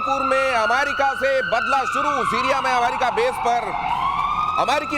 पूर्व में अमेरिका से बदला शुरू। सीरिया में अमेरिकी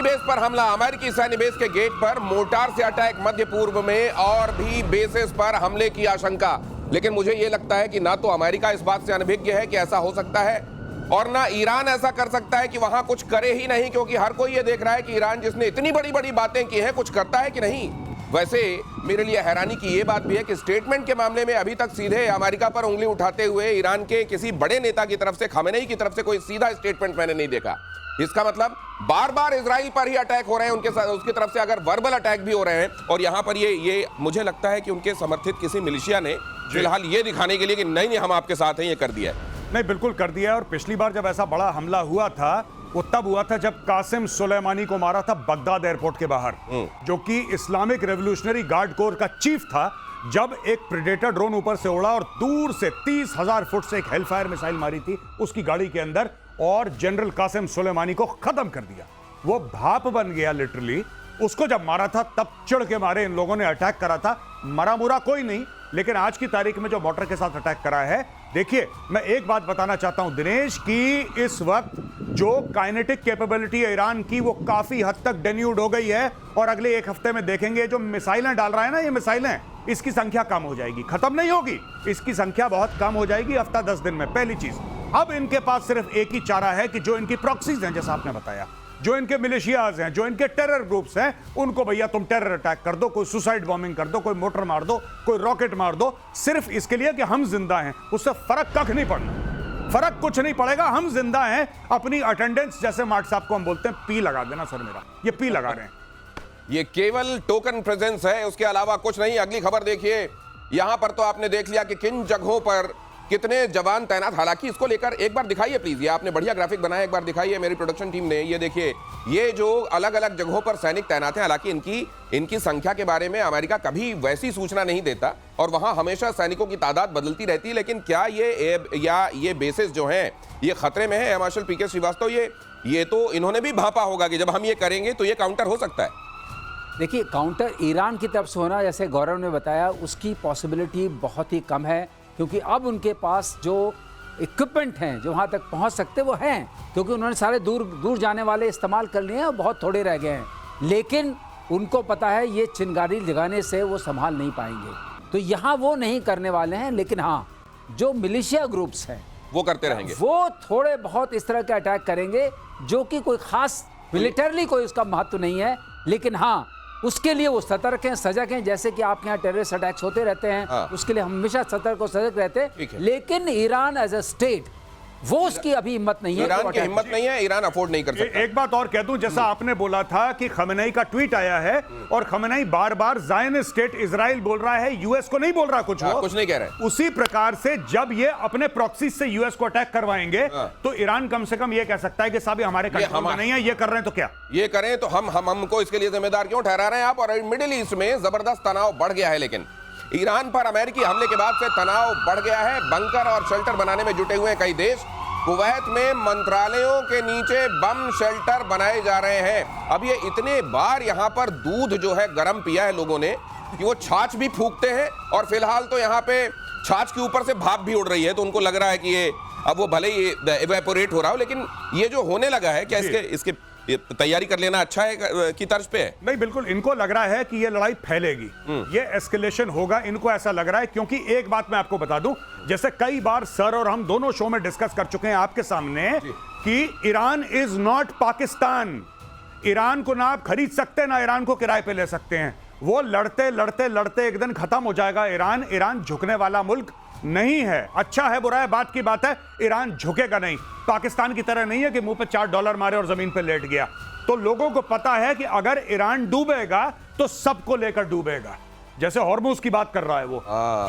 बेस पर हमला, अमेरिकी सैन्य बेस के गेट पर मोर्टार से अटैक। मध्य पूर्व में और भी बेसेस पर हमले की आशंका। लेकिन मुझे यह लगता है कि ना तो अमेरिका इस बात से अनभिज्ञ है कि ऐसा हो सकता है, और ना ईरान ऐसा कर सकता है कि वहां कुछ करे ही नहीं, क्योंकि हर कोई ये देख रहा है कि ईरान जिसने इतनी बड़ी बड़ी बातें की हैं, कुछ करता है कि नहीं। वैसे मेरे लिए हैरानी की ये बात भी है कि स्टेटमेंट के मामले में अभी तक सीधे अमेरिका पर उंगली उठाते हुए ईरान के किसी बड़े नेता की तरफ से, खामेनेई की तरफ से कोई सीधा स्टेटमेंट मैंने नहीं देखा। इसका मतलब बार बार इजराइल पर ही अटैक हो रहे हैं उनके साथ, उसकी तरफ से अगर वर्बल अटैक भी हो रहे हैं। और यहां पर ये मुझे लगता है कि उनके समर्थित किसी मिलिशिया ने फिलहाल ये दिखाने के लिए कि नहीं हम आपके साथ हैं, ये कर दिया है। नहीं, बिल्कुल कर दिया है। और पिछली बार जब ऐसा बड़ा हमला हुआ था वो तब हुआ था जब कासिम सुलेमानी को मारा था बगदाद एयरपोर्ट के बाहर, जो कि इस्लामिक रेवोल्यूशनरी गार्ड कोर का चीफ था। जब एक प्रेडेटर ड्रोन ऊपर से उड़ा और दूर से 30,000 फुट से एक हेलफायर मिसाइल मारी थी उसकी गाड़ी के अंदर, और जनरल कासिम सुलेमानी को खत्म कर दिया। वो भाप बन गया लिटरली। उसको जब मारा था तब चिढ़ के मारे इन लोगों ने अटैक करा था। मरा मुरा कोई नहीं, लेकिन आज की तारीख में जो मोटर के साथ अटैक करा है, देखिए मैं एक बात बताना चाहता हूं दिनेश, की इस वक्त जो काइनेटिक कैपेबिलिटी है ईरान की वो काफी हद तक डेन्यूड हो गई है। और अगले एक हफ्ते में देखेंगे जो मिसाइलें डाल रहा है ना, ये मिसाइलें, इसकी संख्या कम हो जाएगी, खत्म नहीं होगी, इसकी संख्या बहुत कम हो जाएगी हफ्ता 10 दिन में। पहली चीज, अब इनके पास सिर्फ एक ही चारा है कि जो इनकी प्रॉक्सीज हैं, जैसा आपने बताया, जो इनके मिलिशियाज हैं, जो इनके टेरर ग्रुप्स हैं, उनको भैया तुम टेरर अटैक कर दो, कोई सुसाइड बॉम्बिंग कर दो, कोई मोटर मार दो, कोई रॉकेट मार दो, सिर्फ इसके लिए कि हम जिंदा हैं। उससे फर्क कख नहीं पड़ना, फर्क कुछ नहीं पड़ेगा, हम जिंदा हैं। अपनी अटेंडेंस, जैसे मार्ट साहब को हम बोलते हैं, पी लगा देना सर मेरा, ये पी लगा रहे हैं। ये केवल टोकन प्रेजेंस है, उसके अलावा कुछ नहीं। अगली खबर देखिए। यहां पर तो आपने देख लिया कि किन जगहों पर कितने जवान तैनात। हालांकि इसको लेकर एक बार दिखाइए प्लीज, ये आपने बढ़िया ग्राफिक बनाया, एक बार दिखाइए मेरी प्रोडक्शन टीम ने। ये देखिए, ये जो अलग अलग जगहों पर सैनिक तैनात हैं। हालांकि इनकी संख्या के बारे में अमेरिका कभी वैसी सूचना नहीं देता और वहां हमेशा सैनिकों की तादाद बदलती रहती है। लेकिन क्या ये बेसिस जो हैं ये खतरे में है? मार्शल पीके श्रीवास्तव, ये तो इन्होंने भी भांपा होगा कि जब हम ये करेंगे तो ये काउंटर हो सकता है। देखिए, काउंटर ईरान की तरफ से होना, जैसे गौरव ने बताया, उसकी पॉसिबिलिटी बहुत ही कम है, क्योंकि अब उनके पास जो इक्विपमेंट हैं जो वहाँ तक पहुँच सकते वो हैं, क्योंकि उन्होंने सारे दूर जाने वाले इस्तेमाल कर लिए हैं और बहुत थोड़े रह गए हैं। लेकिन उनको पता है ये चिंगारी लगाने से वो संभाल नहीं पाएंगे, तो यहाँ वो नहीं करने वाले हैं। लेकिन हाँ, जो मिलिशिया ग्रुप्स हैं वो करते रहेंगे, वो थोड़े बहुत इस तरह के अटैक करेंगे, जो कि कोई खास मिलिटरली कोई उसका महत्व नहीं है। लेकिन हाँ, उसके लिए वो सतर्क हैं, सजग हैं। जैसे कि आपके यहाँ टेररिस्ट अटैक्स होते रहते हैं, उसके लिए हम हमेशा सतर्क और सजग रहते हैं। लेकिन ईरान एज अ स्टेट, वो उसकी अभी हिम्मत नहीं है, ईरान की हिम्मत नहीं है, ईरान अफोर्ड नहीं कर सकता। एक बात और कह दूं, जैसा आपने बोला था कि खमेनेई का ट्वीट आया है और खमेनेई बार बार ज़ायनिस्ट स्टेट इजराइल बोल रहा है, यूएस को नहीं बोल रहा कुछ, कुछ नहीं कह रहा है। उसी प्रकार से जब ये अपने प्रॉक्सी से यूएस को अटैक करवाएंगे तो ईरान कम से कम ये कह सकता है कि साहब हमारे कंट्रोल में नहीं है, ये कर रहे हैं तो क्या ये करें, तो हमको इसके लिए जिम्मेदार क्यों ठहरा रहे हैं आप? और मिडिल ईस्ट में जबरदस्त तनाव बढ़ गया है। लेकिन ईरान पर अमेरिकी हमले के बाद से तनाव बढ़ गया है। बंकर और शेल्टर बनाने में जुटे हुए हैं कई देश। कुवैत में मंत्रालयों के नीचे बम शेल्टर बनाए जा रहे हैं। अब ये इतने बार यहाँ पर दूध जो है गर्म पिया है लोगों ने कि वो छाछ भी फूंकते हैं। और फिलहाल तो यहाँ पे छाछ के ऊपर से भाप भी उड़ रही है, तो उनको लग रहा है कि ये अब वो भले ही इवेपोरेट हो रहा हो, लेकिन ये जो होने लगा है, क्या इसके तैयारी कर लेना अच्छा है की तर्ज पे है? नहीं, बिल्कुल इनको लग रहा है कि ये लड़ाई फैलेगी, ये एस्केलेशन होगा, इनको ऐसा लग रहा है। क्योंकि एक बात मैं आपको बता दूं, जैसे कई बार सर और हम दोनों शो में डिस्कस कर चुके हैं आपके सामने कि Iran is not Pakistan. Iran को ना आप खरीद सकते ना ईरान को किराए पे ले सकते हैं। वो लड़ते लड़ते लड़ते एक दिन खत्म हो जाएगा। ईरान झुकने वाला मुल्क नहीं है। अच्छा है बुरा है बात की बात है, ईरान झुकेगा नहीं। पाकिस्तान की तरह नहीं है कि मुंह पे $4 मारे और जमीन पे लेट गया। तो लोगों को पता है कि अगर ईरान डूबेगा तो सबको लेकर डूबेगा। जैसे हॉर्मुज की बात कर रहा है वो,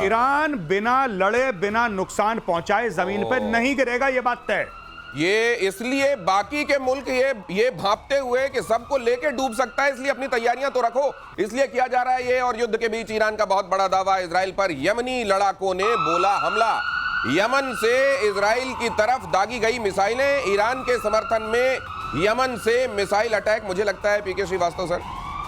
ईरान बिना लड़े बिना नुकसान पहुंचाए जमीन पे नहीं गिरेगा, ये बात तय। ये इसलिए बाकी के मुल्क ये भांपते हुए कि सबको लेके डूब सकता है, इसलिए अपनी तैयारियां तो रखो, इसलिए किया जा रहा है ये। और युद्ध के बीच ईरान का बहुत बड़ा दावा इजराइल पर। यमनी लड़ाकों ने बोला हमला। यमन से इजराइल की तरफ दागी गई मिसाइलें। ईरान के समर्थन में यमन से मिसाइल अटैक। मुझे लगता है पीके श्रीवास्तव सर,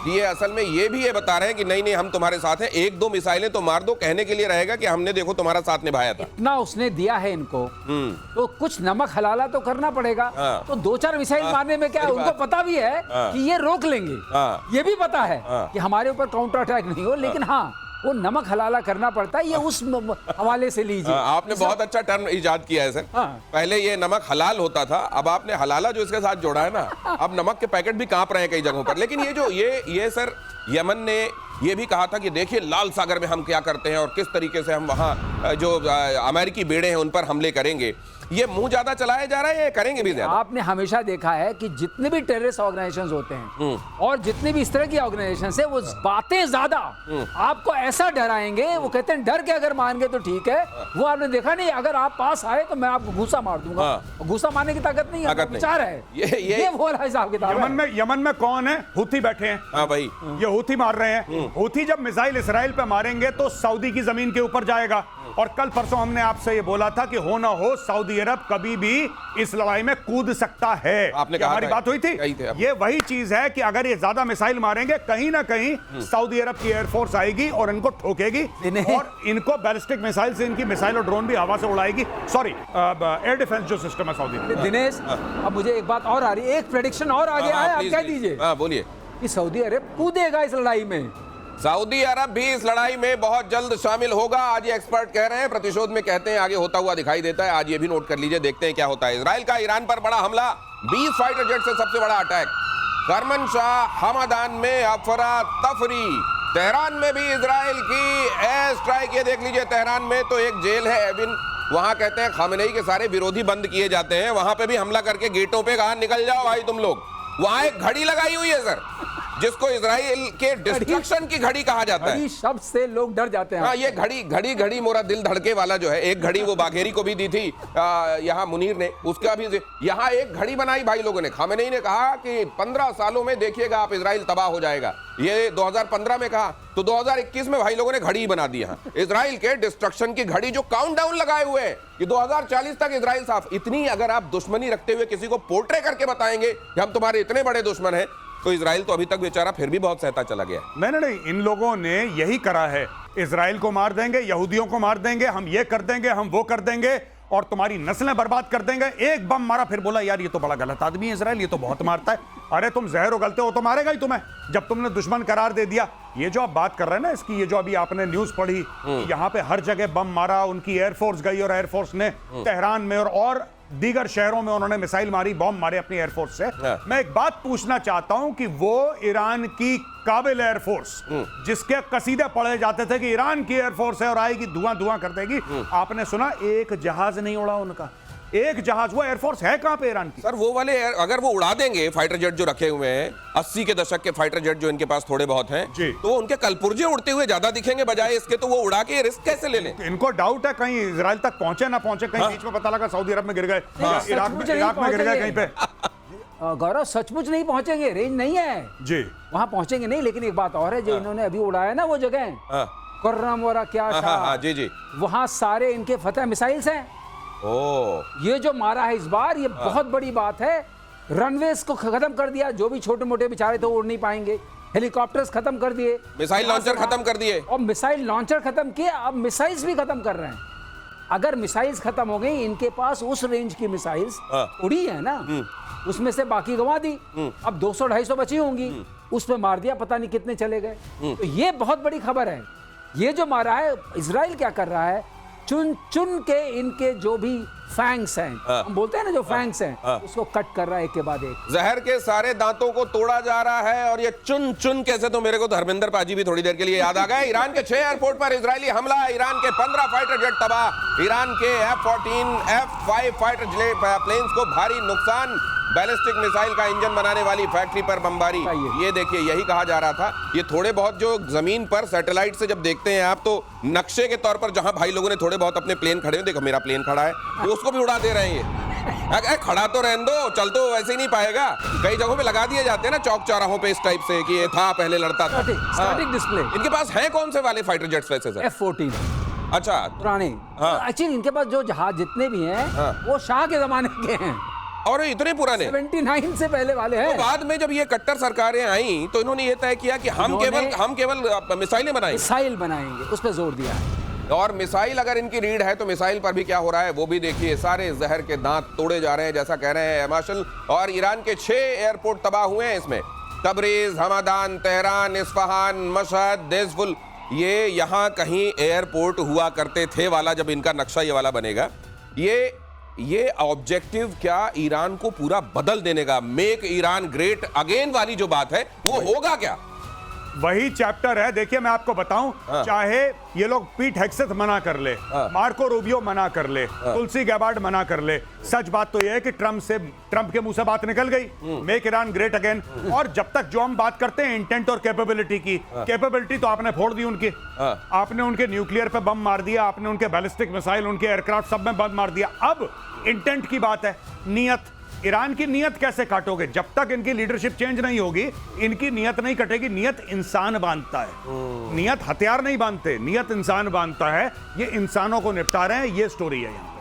ये असल में ये बता रहे हैं कि नहीं नहीं हम तुम्हारे साथ हैं, एक दो मिसाइलें तो मार दो, कहने के लिए रहेगा कि हमने देखो तुम्हारा साथ निभाया था। इतना उसने दिया है इनको, तो कुछ नमक हलाला तो करना पड़ेगा। हाँ। तो 2-4 मिसाइल मारने में क्या है, सही उनको बात। पता भी है हाँ। कि ये रोक लेंगे, हाँ। ये भी पता है हाँ। कि हमारे ऊपर काउंटर अटैक नहीं हो, लेकिन हाँ वो नमक हलाला करना पड़ता है। ये उस हवाले से लीजिए। आपने बहुत अच्छा टर्म इजाद किया है सर। हाँ। पहले ये नमक हलाल होता था, अब आपने हलाला जो इसके साथ जोड़ा है ना, अब नमक के पैकेट भी कांप रहे हैं कई जगहों पर। लेकिन ये जो ये सर यमन ने ये भी कहा था कि देखिए लाल सागर में हम क्या करते हैं और किस तरीके से हम वहां जो अमेरिकी बेड़े हैं उन पर हमले करेंगे। ये मुंह ज्यादा चलाया जा रहा है, ये करेंगे भी ज्यादा। आपने हमेशा देखा है कि जितने भी टेररिस्ट ऑर्गेनाइजेशंस होते हैं और जितने भी इस तरह की ऑर्गेनाइजेशंस है, वो बातें ज्यादा आपको ऐसा डराएंगे, वो कहते हैं डर के अगर मान गए तो ठीक है। वो आपने देखा नहीं, अगर आप पास आए तो मैं आपको घूसा मार दूंगा। हाँ। घूसा मारने की ताकत नहीं है, ताकत नहीं। विचार है। ये वो वाला हिसाब किताब है। यमन में कौन है? हुथी बैठे हैं। हाँ भाई, ये हुथी मार रहे हैं। हुथी जब मिसाइल इसराइल पे मारेंगे तो सऊदी की जमीन के ऊपर जाएगा। और कल परसों हमने आपसे ये बोला था कि हो ना हो सऊदी अरब कभी भी इस लड़ाई में कूद सकता है। आपने कहा हमारी था, बात हुई थी। कही थे आप। ये वही चीज है कि अगर ये ज्यादा मिसाइल मारेंगे, कहीं ना कहीं सऊदी अरब की एयरफोर्स आएगी और इनको ठोकेगी और इनको बैलिस्टिक मिसाइल से इनकी मिसाइल और ड्रोन भी हवा से उड़ाएगी। सॉरी, एयर डिफेंस जो सिस्टम है सऊदी में। दिनेश, अब मुझे एक बात और आ रही है, एक प्रेडिक्शन और आगे आया, आप कह दीजिए। हाँ बोलिए। कि सऊदी अरब कूदेगा इस लड़ाई में। सऊदी अरब भी इस लड़ाई में बहुत जल्द शामिल होगा, आज ये एक्सपर्ट कह रहे हैं। प्रतिशोध में कहते हैं आगे होता हुआ दिखाई देता है। आज ये भी नोट कर लीजिए, देखते हैं क्या होता है। इजराइल का ईरान पर बड़ा हमला, 20 फाइटर जेट से सबसे बड़ा अटैक। करमनशाह हमदान में अफरा तफरी। तेहरान में भी इजराइल की एयर स्ट्राइक। ये देख लीजिए, तेहरान में तो एक जेल है एविन, वहां कहते हैं खामेनेई के सारे विरोधी बंद किए जाते हैं। वहां पे भी हमला करके गेटों पे कहा निकल जाओ भाई तुम लोग। वहां एक घड़ी लगाई हुई है सर, जिसको इजराइल के डिस्ट्रक्शन की घड़ी कहा जाता है। शब्द से लोग डर जाते हैं। हाँ, ये घड़ी मोरा दिल धड़के वाला जो है, एक घड़ी वो बाघेरी को भी दी थी यहाँ मुनीर ने, उसका भी यहाँ एक घड़ी बनाई भाई लोगों ने। खामेनेई ने कहा कि 15 सालों में देखिएगा आप इजराइल तबाह हो जाएगा। ये 2015 में कहा, तो 2021 में भाई लोगों ने घड़ी बना दी। इजराइल के डिस्ट्रक्शन की घड़ी जो काउंटडाउन लगाए हुए हैं कि 2040 तक इजराइल साफ। इतनी अगर आप दुश्मनी रखते हुए किसी को पोर्ट्रे करके बताएंगे कि हम तुम्हारे इतने बड़े दुश्मन हैं, तो इजराइल तो अभी तक बेचारा फिर भी बहुत सहता चला गया। नहीं, इन लोगों ने यही करा है। इजराइल को मार देंगे, यहूदियों को मार देंगे, हम ये कर देंगे, हम वो कर देंगे और तुम्हारी नस्लें बर्बाद कर देंगे। एक बम मारा, फिर बोला यार ये तो बड़ा गलत आदमी है इजराइल, ये तो बहुत मारता है। अरे तुम जहर उगलते हो तो मारेगा ही तुम्हें, जब तुमने दुश्मन करार दे दिया। ये जो आप बात कर रहे हैं ना इसकी, ये जो अभी आपने न्यूज पढ़ी, यहाँ पे हर जगह बम मारा, उनकी एयरफोर्स गई और एयरफोर्स ने तेहरान में और दीगर शहरों में उन्होंने मिसाइल मारी, बॉम्ब मारे अपनी एयरफोर्स से। मैं एक बात पूछना चाहता हूं कि वो ईरान की काबिल एयरफोर्स, जिसके कसीदे पढ़े जाते थे कि ईरान की एयरफोर्स है और आएगी धुआं धुआं कर देगी, आपने सुना एक जहाज नहीं उड़ा उनका? एक जहाज, वो एयरफोर्स है कहां पे ईरान की? सर वो वाले अगर वो उड़ा देंगे फाइटर जेट जो रखे हुए हैं, 80 के दशक के फाइटर जेट जो इनके पास थोड़े बहुत हैं, तो उनके कलपुर्जे उड़ते हुए ज्यादा दिखेंगे बजाय इसके। तो वो उड़ा के रिस्क कैसे ले लें? इनको डाउट है कहीं इजराइल तक पहुंचे ना पहुंचे, कहीं बीच में पता लगा सऊदी अरब में गिर गए, इराक में गिर गए कहीं पे। गौरव, सचमुच नहीं पहुंचेंगे, रेंज नहीं है जी, वहां पहुंचेंगे नहीं। लेकिन एक बात और है, जो इन्होंने अभी उड़ाया ना वो जगह, कुर्रम और क्या जी, वहां सारे इनके फतह मिसाइल्स हैं। ये जो मारा है इस बार, ये बहुत बड़ी बात है। रनवेज को खत्म कर दिया, जो भी छोटे मोटे बेचारे थे उड़ नहीं पाएंगे। हेलीकॉप्टर्स खत्म कर दिए, मिसाइल लॉन्चर खत्म कर दिए, और मिसाइल लॉन्चर खत्म किए, अब मिसाइल्स भी खत्म कर रहे हैं। अगर मिसाइल्स खत्म हो गई, इनके पास उस रेंज की मिसाइल्स उड़ी है ना, उसमें से बाकी गंवा दी। अब 200-250 बची होंगी, उसमें मार दिया, पता नहीं कितने चले गए। तो ये बहुत बड़ी खबर है। ये जो मारा है, इजराइल क्या कर रहा है, चुन चुन के इनके जो भी फैंग्स हैं, हम बोलते हैं ना जो फैंग्स हैं, उसको कट कर रहा है एक के बाद एक। जहर के सारे दांतों को तोड़ा जा रहा है। और ये चुन चुन कैसे, तो मेरे को धर्मेंद्र पाजी भी थोड़ी देर के लिए याद आ गया। ईरान के 6 एयरपोर्ट पर इजरायली हमला, ईरान के 15 फाइटर जेट तबाह, ईरान के F-14, F-5 फाइटर प्लेन्स को भारी नुकसान, बैलिस्टिक मिसाइल का इंजन बनाने वाली फैक्ट्री पर बमबारी। ये देखिए, यही कहा जा रहा था। ये थोड़े बहुत जो जमीन पर सैटेलाइट से जब देखते हैं आप, तो नक्शे के तौर पर जहां भाई लोगों ने थोड़े बहुत अपने प्लेन खड़े हैं, देखो मेरा प्लेन खड़ा है, तो उसको भी उड़ा दे रहे हैं ये। खड़ा तो रहने दो, चल तो वैसे ही नहीं पाएगा। कई जगहों पे लगा दिए जाते हैं ना चौक चौराहों पे इस टाइप से कि ये था, पहले लड़ता था। Static display. इनके पास हैं कौन से वाले फाइटर जेट्स वैसे सर? F-14 अच्छा, पुराने। एक्चुअली इनके पास जो जहाज जितने भी हैं, वो शाह के जमाने के हैं। और इतने पुराने 79 से पहले वाले तो हैं। बाद में जब ये कट्टर सरकारें आई तो इन्होंने ये तय किया कि हम केवल मिसाइलें बनाएंगे, मिसाइल बनाएंगे, उस पर जोर दिया है। और मिसाइल अगर इनकी रीड है तो मिसाइल पर भी क्या हो रहा है वो भी देखिए। सारे जहर के दांत तोड़े जा रहे हैं जैसा कह रहे हैं मार्शल। और ईरान के 6 एयरपोर्ट तबाह हुए हैं इसमें, Tabriz, Hamdan, Tehran, Isfahan, Mashhad, देज़फुल। ये यहाँ कहीं एयरपोर्ट हुआ करते थे वाला जब इनका नक्शा ये वाला बनेगा, ये ऑब्जेक्टिव क्या ईरान को पूरा बदल देने का, मेक ईरान ग्रेट अगेन वाली जो बात है वो होगा क्या? वही चैप्टर है। देखिए मैं आपको बताऊं, चाहे ये लोग पीट हेग्सेथ मना कर ले, मार्को रूबियो मना कर ले, तुलसी गैबार्ड मना कर ले, सच बात तो ये है कि ट्रंप के मुंह से बात निकल गई, मेक ईरान ग्रेट अगेन। और जब तक जो हम बात करते हैं इंटेंट और कैपेबिलिटी की, कैपेबिलिटी तो आपने फोड़ दी उनकी, आपने उनके न्यूक्लियर पे बम मार दिया, आपने उनके बैलिस्टिक मिसाइल, उनके एयरक्राफ्ट सब में बम मार दिया। अब इंटेंट की बात है, नियत। ईरान की नियत कैसे काटोगे? जब तक इनकी लीडरशिप चेंज नहीं होगी इनकी नियत नहीं कटेगी। नियत इंसान बांधता है, नियत हथियार नहीं बांधते, नियत इंसान बांधता है। ये इंसानों को निपटा रहे हैं, ये स्टोरी है यहाँ पे।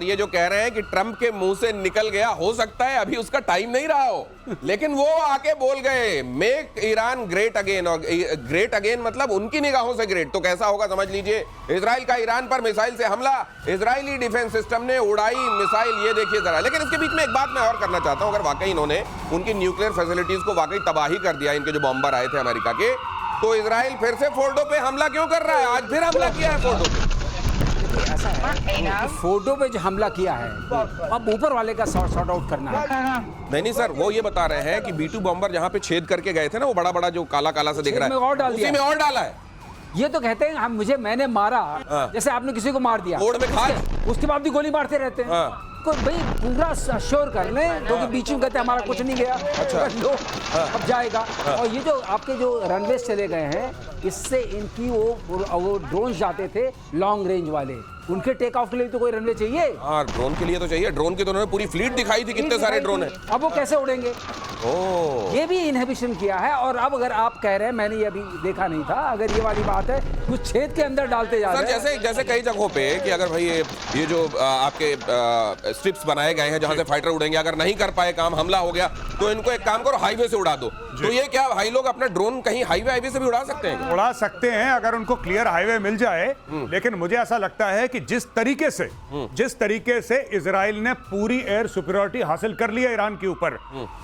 ये जो कह रहे हैं कि ट्रंप के मुंह से निकल गया, हो सकता है अभी उसका टाइम नहीं रहा हो, लेकिन वो आके बोल गए मेक ईरान ग्रेट अगेन। और ग्रेट अगेन मतलब उनकी निगाहों से ग्रेट तो कैसा होगा समझ लीजिए। इजराइल का ईरान पर मिसाइल से हमला, इजरायली डिफेंस सिस्टम ने उड़ाई मिसाइल, ये देखिए जरा। लेकिन इसके बीच में एक बात मैं और करना चाहता हूं, अगर वाकई इन्होंने उनकी न्यूक्लियर फैसिलिटीज को वाकई तबाही कर दिया, इनके जो बॉम्बर आए थे अमेरिका के, तो इजराइल फिर से फोर्डो पे हमला क्यों कर रहा है? आज फिर हमला किया है फोर्डो पे। ऐसा है, फोटो पे जो हमला किया है अब ऊपर वाले का सॉर्ट आउट करना है। नहीं सर, वो ये बता रहे हैं कि B2 बॉम्बर जहां पे छेद करके गए थे ना, वो बड़ा बड़ा जो काला काला से दिख रहा है, उसी में और डाला है। ये तो कहते हैं मैंने मारा, जैसे आपने किसी को मार दिया, ओड़ में खाद, उसके बाद भी गोली मारते रहते हैं। भाई पूरा श्योर कर लें, क्योंकि बीच में कहते हैं हमारा कुछ नहीं गया, अच्छा लो अब जाएगा। और ये जो आपके जो रनवे चले गए हैं, इससे इनकी वो ड्रोन जाते थे लॉन्ग रेंज वाले, उनके टेक ऑफ के लिए तो कोई रनवे चाहिए। हाँ, ड्रोन के लिए तो चाहिए। ड्रोन की तो उन्होंने पूरी फ्लीट दिखाई थी, कितने सारे ड्रोन है। अब वो कैसे उड़ेंगे? ये भी इनहिबिशन किया है। और अब अगर आप कह रहे हैं, मैंने ये अभी देखा नहीं था, अगर ये वाली बात है कुछ छेद के अंदर डालते जा रहे हैं, जैसे कई जगहों पे कि अगर भाई ये जो आपके स्ट्रिप्स बनाए गए हैं जहां से फाइटर उड़ेंगे, अगर नहीं कर पाए काम, हमला हो गया, तो इनको एक काम करो, हाईवे से उड़ा दो। तो ये क्या भाई लोग अपना ड्रोन कहीं हाईवे से भी उड़ा सकते हैं? उड़ा सकते हैं अगर उनको क्लियर हाईवे मिल जाए। लेकिन मुझे ऐसा लगता है कि जिस तरीके से इजराइल ने पूरी एयर सुपीरियरिटी हासिल कर ली है ईरान के ऊपर,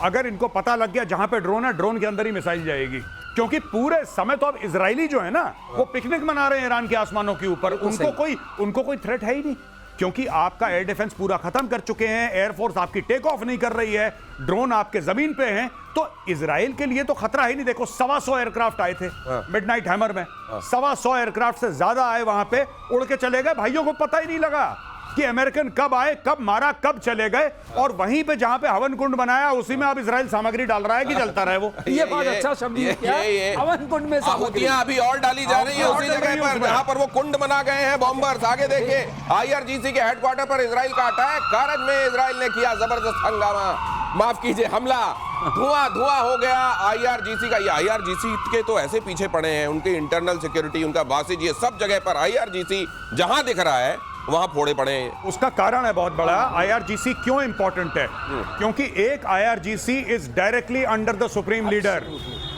अगर इनको पता लग गया जहां पे ड्रोन है, ड्रोन के अंदर ही मिसाइल जाएगी। क्योंकि पूरे समय तो अब इजरायली जो है ना, वो पिकनिक मना रहे हैं ईरान के आसमानों के ऊपर, उनको कोई थ्रेट है ही नहीं, क्योंकि आपका एयर डिफेंस पूरा खत्म कर चुके हैं, एयरफोर्स आपकी टेक ऑफ नहीं कर रही है, ड्रोन आपके जमीन पे हैं, तो इजराइल के लिए तो खतरा ही नहीं। देखो 125 एयरक्राफ्ट आए थे मिडनाइट हैमर में, 125 एयरक्राफ्ट से ज्यादा आए, वहां पे उड़ के चले गए, भाइयों को पता ही नहीं लगा कि अमेरिकन कब आए, कब मारा, कब चले गए। और वहीं पे जहां पे हवन कुंड बनाया, उसी में अब इजराइल सामग्री डाल रहा है कि जलता रहे वो। ये बात अच्छा शब्द है, हवन कुंड में आहुतियां अभी और डाली जा रही है उसी जगह पर जहां पर वो कुंड बना गए हैं बॉम्बर्स। आगे देखिए, IRGC के हेडक्वार्टर पर इजराइल का अटैक, कारज में इजराइल ने किया जबरदस्त हंगामा, माफ कीजिए हमला, धुआं हो गया IRGC का। ये IRGC के तो ऐसे पीछे पड़े हैं, उनकी इंटरनल सिक्योरिटी, उनका बासिज, ये सब जगह पर IRGC जहां दिख रहा है वहां फोड़े पड़े हैं। उसका कारण है बहुत बड़ा। IRGC क्यों इंपॉर्टेंट है? क्योंकि एक IRGC is directly under the supreme leader.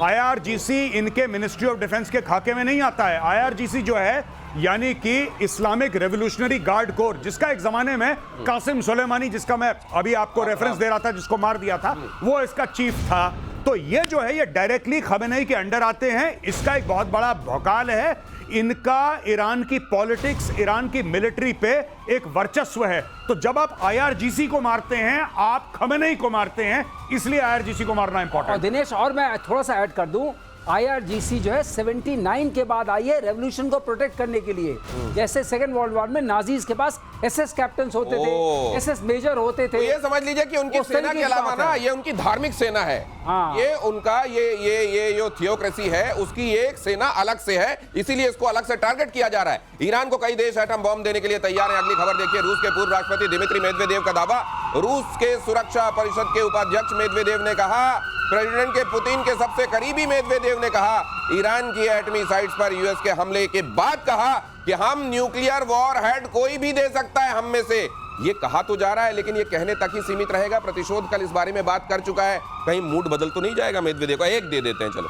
IRGC इनके मिनिस्ट्री ऑफ डिफेंस के खाके में नहीं आता है। IRGC जो है यानी कि इस्लामिक रेवोल्यूशनरी गार्ड कोर, जिसका एक जमाने में कासिम सुलेमानी, जिसका मैं अभी आपको रेफरेंस दे रहा था, जिसको मार दिया था, वो इसका चीफ था। तो ये जो है ये डायरेक्टली खमेनेई के अंडर आते हैं। इसका एक बहुत बड़ा भौकाल है, इनका ईरान की पॉलिटिक्स, ईरान की मिलिट्री पे एक वर्चस्व है। तो जब आप IRGC को मारते हैं, आप खमेनेई को मारते हैं, इसलिए IRGC को मारना इंपॉर्टेंट। दिनेश, और मैं थोड़ा सा ऐड कर दूं, IRGC जो है 79 के बाद आई है रेवोल्यूशन को प्रोटेक्ट करने के लिए। जैसे सेकेंड वर्ल्ड वॉर में नाजीज के पास SS कैप्टन होते थे, SS मेजर होते थे। तो ये समझ लीजिए कि उनकी सेना के अलावा ना, ये उनकी धार्मिक सेना है। हाँ। ये उनका ये जो थियोक्रेसी है, उसकी एक सेना अलग से है, इसीलिए इसको अलग से टारगेट किया जा रहा है। ईरान को कई देश एटम बम देने के लिए तैयार हैं। अगली खबर देखिए, रूस के पूर्व राष्ट्रपति दिमित्री मेदवेदेव का दावा। रूस के सुरक्षा परिषद के उपाध्यक्ष मेदवेदेव ने कहा, प्रेसिडेंट के पुतिन के सबसे करीबी मेदवेदेव ने कहा, ईरान की एटमी साइट्स पर US के हमले के बाद कहा कि हम न्यूक्लियर वॉर हेड कोई भी दे सकता है हम में से, ये कहा तो जा रहा है लेकिन ये कहने तक ही सीमित रहेगा। प्रतिशोध कल इस बारे में बात कर चुका है, कहीं मूड बदल तो नहीं जाएगा मेदवेदेव का? एक दे देते हैं चलो,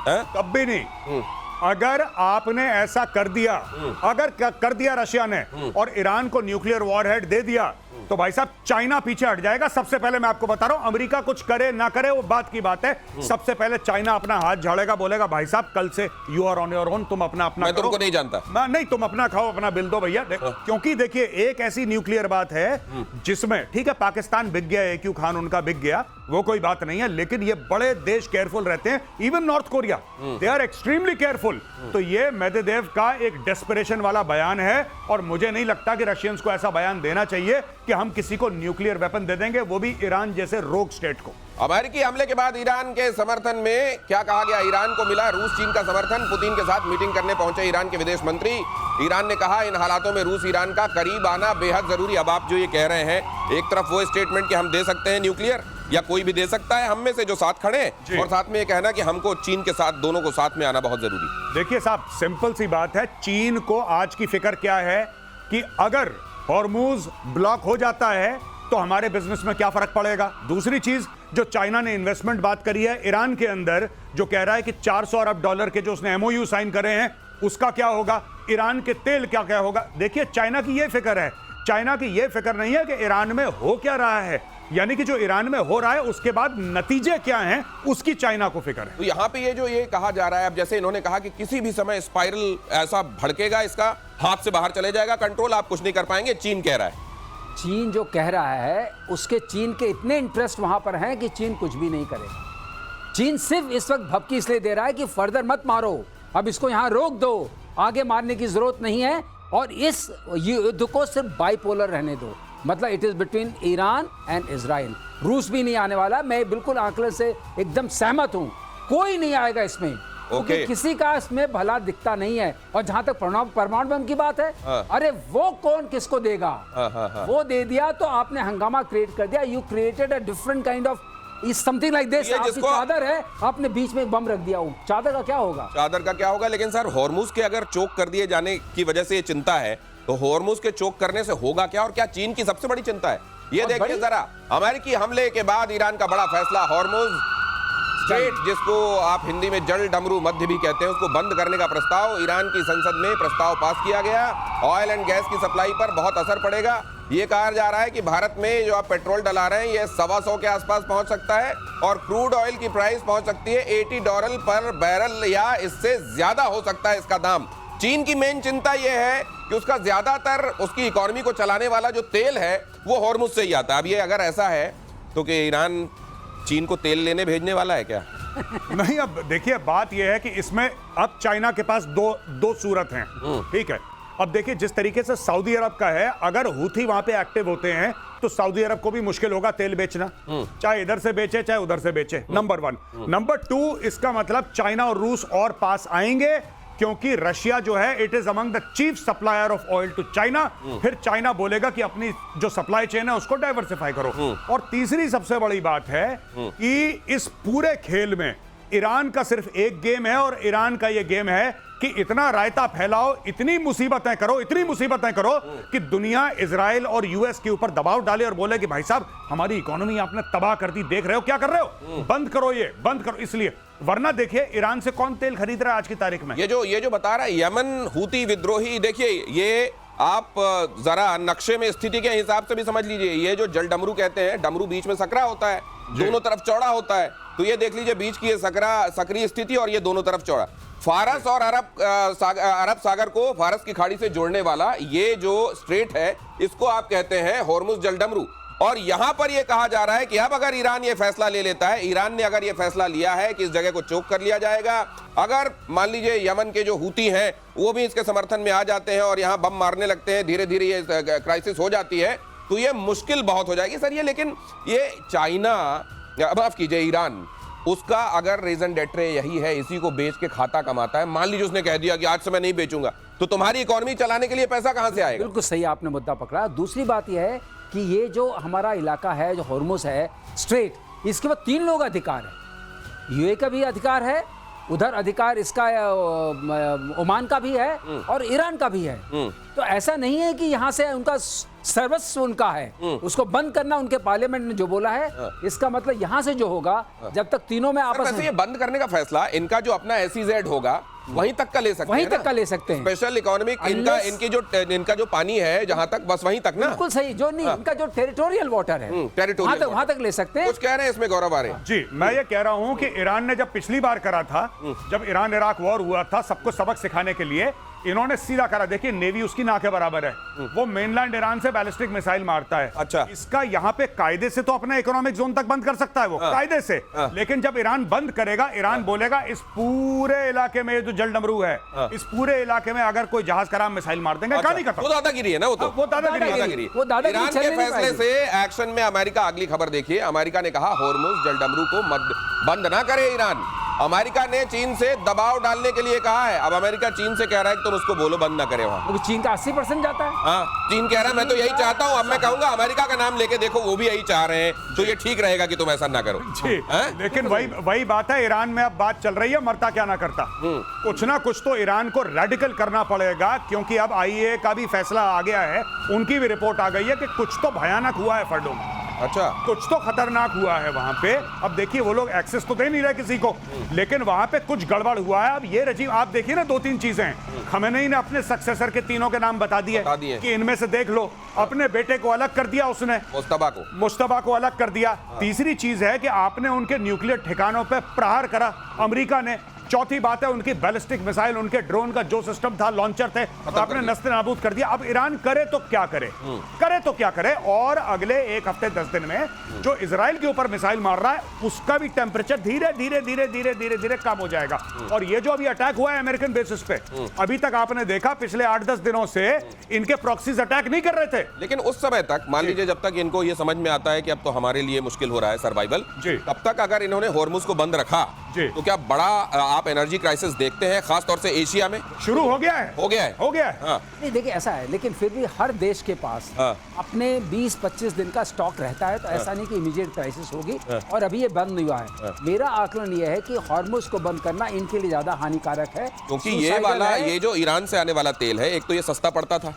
हैं? कब भी नहीं। अगर आपने ऐसा कर दिया, अगर कर दिया रशिया ने और ईरान को न्यूक्लियर वॉरहेड दे दिया, तो भाई साहब चाइना पीछे हट जाएगा। सबसे पहले मैं आपको बता रहा हूं, अमेरिका कुछ करे ना करे वो बात की बात है, सबसे पहले चाइना अपना हाथ झाड़ेगा, बोलेगा भाई साहब कल से you are on your own, तुम अपना मैं तुमको नहीं जानता। नहीं, तुम अपना खाओ, अपना बिल दो भैया। क्योंकि देखिए एक ऐसी न्यूक्लियर बात है जिसमें ठीक है पाकिस्तान बिक गया, AQ खान उनका बिक गया, वो कोई बात नहीं है, लेकिन ये बड़े देश केयरफुल रहते हैं। Even North Korea, they are extremely careful. तो ये मेदवेदेव का एक डेस्परेशन वाला बयान है और मुझे नहीं लगता कि रशियंस को ऐसा बयान देना चाहिए कि हम किसी को न्यूक्लियर वेपन दे देंगे, वो भी ईरान जैसे रोग स्टेट को। अमेरिकी हमले के बाद ईरान के समर्थन में क्या कहा गया? ईरान को मिला रूस चीन का समर्थन। पुतिन के साथ मीटिंग करने पहुंचे ईरान के विदेश मंत्री। ईरान ने कहा इन हालातों में रूस ईरान का करीब आना बेहद जरूरी। अब आप जो ये कह रहे हैं, एक तरफ वो स्टेटमेंट कि हम दे सकते हैं न्यूक्लियर, या कोई भी दे सकता है हम में से जो साथ खड़े हैं, और साथ में ये कहना कि हमको चीन के साथ, दोनों को साथ में आना बहुत जरूरी। देखिए साहब, सिंपल सी बात है, चीन को आज की फिक्र क्या है कि अगर हॉर्मूज ब्लॉक हो जाता है तो हमारे बिजनेस में क्या फर्क पड़ेगा। दूसरी चीज, जो चाइना ने इन्वेस्टमेंट बात करी है ईरान के अंदर, जो कह रहा है कि 400 अरब डॉलर के जो उसने MOU साइन करे हैं, उसका क्या होगा? ईरान के तेल क्या क्या होगा? देखिए चाइना की ये फिक्र है, चाइना की ये फिक्र नहीं है कि ईरान में हो क्या रहा है, यानी कि जो ईरान में हो रहा है उसके बाद नतीजे क्या हैं, उसकी चाइना को फिक्र है। तो यहाँ पे ये कहा जा रहा है, अब जैसे इन्होंने कहा कि किसी भी समय स्पाइरल ऐसा भड़केगा, इसका हाथ से बाहर चले जाएगा कंट्रोल, आप कुछ नहीं कर पाएंगे, चीन कह रहा है। चीन जो कह रहा है उसके चीन के इतने इंटरेस्ट वहां पर हैं कि चीन कुछ भी नहीं करेगा। चीन सिर्फ इस वक्त भपकी इसलिए दे रहा है कि फर्दर मत मारो, अब इसको यहां रोक दो, आगे मारने की जरूरत नहीं है, और इस युद्ध को सिर्फ बाइपोलर रहने दो। मतलब it is between Iran and Israel. रूस भी नहीं आने वाला, मैं बिल्कुल आंकड़े से एकदम सहमत हूं, कोई नहीं आएगा इसमें, क्योंकि किसी का इसमें भला दिखता नहीं है। और जहां तक परमाणु बम की बात है, अरे वो कौन किसको देगा? वो दे दिया तो आपने हंगामा क्रिएट कर दिया। You created a different kind of something like this. आपकी चादर है, आपने बीच में एक बम रख दिया, चादर का क्या होगा? चादर का क्या होगा? लेकिन सर हॉर्मुज के अगर चोक कर दिए जाने की वजह से ये चिंता है, तो हॉर्मुज के चोक करने से होगा क्या, और क्या चीन की सबसे बड़ी चिंता है? ये देखिए जरा, अमेरिकी हमले के बाद ईरान का बड़ा फैसला, हॉर्मुज स्ट्रेट, जिसको आप हिंदी में जल डमरू मध्य भी कहते हैं, उसको बंद करने का प्रस्ताव ईरान की संसद में प्रस्ताव पास किया गया। ऑयल एंड गैस की सप्लाई पर बहुत असर पड़ेगा। ये कहा जा रहा है कि भारत में जो आप पेट्रोल डला रहे हैं, ये $125 के आसपास पहुंच सकता है, और क्रूड ऑयल की प्राइस पहुंच सकती है $80 पर बैरल, या इससे ज्यादा हो सकता है इसका दाम। चीन की मेन चिंता यह है कि उसका ज्यादातर, उसकी इकोनॉमी को चलाने वाला जो तेल है वो हॉर्मुज से ही आता है। अब ये अगर ऐसा है तो कि ईरान चीन को तेल लेने भेजने वाला है क्या? नहीं, अब देखिए बात यह है कि इसमें अब चाइना के पास दो सूरत हैं, ठीक है। अब देखिए जिस तरीके से सऊदी अरब का है, अगर हूथी वहां पे एक्टिव होते हैं तो सऊदी अरब को भी मुश्किल होगा तेल बेचना, चाहे इधर से बेचे चाहे उधर से बेचे, नंबर 1। नंबर 2, इसका मतलब चाइना और रूस और पास आएंगे, क्योंकि रशिया जो है it is among the chief supplier of oil to China. फिर चाइना बोलेगा कि अपनी जो सप्लाई चेन है उसको डाइवर्सिफाई करो। और तीसरी सबसे बड़ी बात है कि इस पूरे खेल में ईरान का सिर्फ एक गेम है, और ईरान का यह गेम है कि इतना रायता फैलाओ, इतनी मुसीबतें करो कि दुनिया इजराइल और यूएस के ऊपर दबाव डाले और बोले कि भाई साहब हमारी इकोनॉमी आपने तबाह कर दी, देख रहे हो क्या कर रहे हो, बंद करो, ये बंद करो। इसलिए वरना देखिए ईरान से कौन तेल खरीद रहा है आज की तारीख में? ये जो बता रहा है यमन हूती विद्रोही, देखिए ये आप जरा नक्शे में स्थिति के हिसाब से भी समझ लीजिए। ये जो जल डमरू कहते हैं, डमरू बीच में सकरा होता है, दोनों तरफ चौड़ा होता है, तो ये देख लीजिए बीच की ये सक्रिय स्थिति और ये दोनों तरफ चौड़ा। फारस और अरब सागर को फारस की खाड़ी से जोड़ने वाला ये जो स्ट्रेट है, इसको आप कहते हैं हॉर्मुज जल डमरू। और यहां पर यह कहा जा रहा है कि अब अगर ईरान ये फैसला ले लेता है, ईरान ने अगर ये फैसला लिया है कि इस जगह को चोक कर लिया जाएगा, अगर मान लीजिए यमन के जो हूती हैं वो भी इसके समर्थन में आ जाते हैं और यहां बम मारने लगते हैं, धीरे धीरे ये क्राइसिस हो जाती है, तो ये मुश्किल बहुत हो जाएगी सर ये। लेकिन ये चाइना, माफ कीजिए ईरान, उसका अगर रीजन डेट्रे यही है, इसी को बेच के खाता कमाता है, मान लीजिए उसने कह दिया कि आज से मैं नहीं बेचूंगा, तो तुम्हारी इकोनॉमी चलाने के लिए पैसा कहां से आएगा? बिल्कुल सही आपने मुद्दा पकड़ा। दूसरी बात यह है कि ये जो हमारा इलाका है, जो हॉर्मुज है स्ट्रेट, इसके बाद 3 लोग अधिकार है। यूए का भी अधिकार है, उधर अधिकार इसका ओमान का भी है और ईरान का भी है। तो ऐसा नहीं है कि यहाँ से उनका सर्वस्व उनका है, उसको बंद करना उनके पार्लियामेंट ने जो बोला है, इसका मतलब यहां से जो होगा, जब तक तीनों में आपस वैसे में ये बंद करने का फैसला इनका जो अपना SEZ होगा वहीं तक का ले सकते वहीं हैं तक ना? का ले सकते हैं। स्पेशल इकोनॉमिक इनका जो पानी है जहां तक, बस वहीं तक ना। बिल्कुल सही, जो नहीं इनका जो टेरिटोरियल वाटर है टेरिटोरियल वहां तक ले सकते हैं। कुछ कह रहे हैं इसमें गौरव आ रहे हैं। जी, मैं ये कह रहा हूं कि ईरान ने जब पिछली बार करा था, जब ईरान इराक वॉर हुआ था, सबको सबक सिखाने के लिए इन्होंने सीधा करा। देखिए नेवी उसकी ना के बराबर है, वो मेनलैंड ईरान से बैलिस्टिक मिसाइल मारता है। अच्छा। इसका यहाँ पे कायदे से तो अपना इकोनॉमिक जोन तक बंद कर सकता है वो, कायदे से। लेकिन जब ईरान बंद करेगा, ईरान बोलेगा इस पूरे इलाके में जो जल डमरू है, इस पूरे इलाके में अगर कोई जहाज कराम मिसाइल मार देंगे, कहानी खत्म। वो दादागिरी है ना, वो तो वो दादागिरी। वो दादागिरी ईरान चलने के नहीं फैसले पाएगी। से एक्शन में अमेरिका, अगली खबर देखिए, अमेरिका ने कहा होर्मुज जल डमरू को बंद ना करे ईरान। अमेरिका ने चीन से दबाव डालने के लिए कहा है। अब अमेरिका चीन से कह रहा है कि तुम उसको बोलो बंद ना करे वहां। तो चीन का 80% जाता है। हाँ, चीन कह रहा है मैं तो यही चाहता हूं। अब मैं कहूंगा अमेरिका का नाम लेके देखो, वो भी यही चाह रहे हैं, तो ये ठीक रहेगा कि तुम ऐसा ना करो। जी, लेकिन वही बात है, ईरान में अब बात चल रही है, मरता क्या ना करता। कुछ ना कुछ तो ईरान को रेडिकल करना पड़ेगा, क्योंकि अब IAEA का भी फैसला आ गया है, उनकी भी रिपोर्ट आ गई है कि कुछ तो भयानक हुआ है फर्डो में। अच्छा, कुछ तो खतरनाक हुआ है वहां पे। अब देखिए वो लोग एक्सेस तो दे नहीं रहे किसी को, लेकिन वहां पे कुछ गड़बड़ हुआ है। अब ये रजीम आप देखिए ना, 2-3 चीजें खमेनेई ने अपने सक्सेसर के तीनों के नाम बता दिए कि इनमें से देख लो। अपने बेटे को अलग कर दिया उसने, मुश्तबा को अलग कर दिया। तीसरी चीज है कि आपने उनके न्यूक्लियर ठिकानों पे प्रहार करा अमेरिका ने। चौथी बात है उनकी बैलिस्टिक मिसाइल, उनके ड्रोन का जो सिस्टम था, लॉन्चर थे, आपने नस्ते नाबूद कर दिया। अब ईरान करे तो क्या करे, और अगले 1 हफ्ते 10 दिन में जो इजराइल के ऊपर मिसाइल मार रहा है, उसका भी टेम्परेचर धीरे धीरे कम हो जाएगा। और ये जो अभी अटैक हुआ है अमेरिकन बेसिस पे, अभी तक आपने देखा पिछले 8-10 दिनों से इनके प्रॉक्सीज अटैक नहीं कर रहे थे। लेकिन उस समय तक मान लीजिए, जब तक इनको ये समझ में आता है कि अब तो हमारे लिए मुश्किल हो रहा है सर्वाइवल, तब तक अगर इन्होंने होर्मुज को बंद रखा तो क्या बड़ा आप एनर्जी क्राइसिस देखते हैं, खास तौर से एशिया में? शुरू हो गया है। हाँ। नहीं देखिए ऐसा है, लेकिन फिर भी हर देश के पास अपने 20-25 दिन का स्टॉक रहता है, तो ऐसा नहीं कि इमीडिएट क्राइसिस होगी। और अभी ये बंद नहीं हुआ है। मेरा आकलन ये है कि हॉर्मुज को बंद करना इनके लिए ज्यादा हानिकारक है, क्योंकि ये जो ईरान से आने वाला तेल है, एक तो ये सस्ता पड़ता था,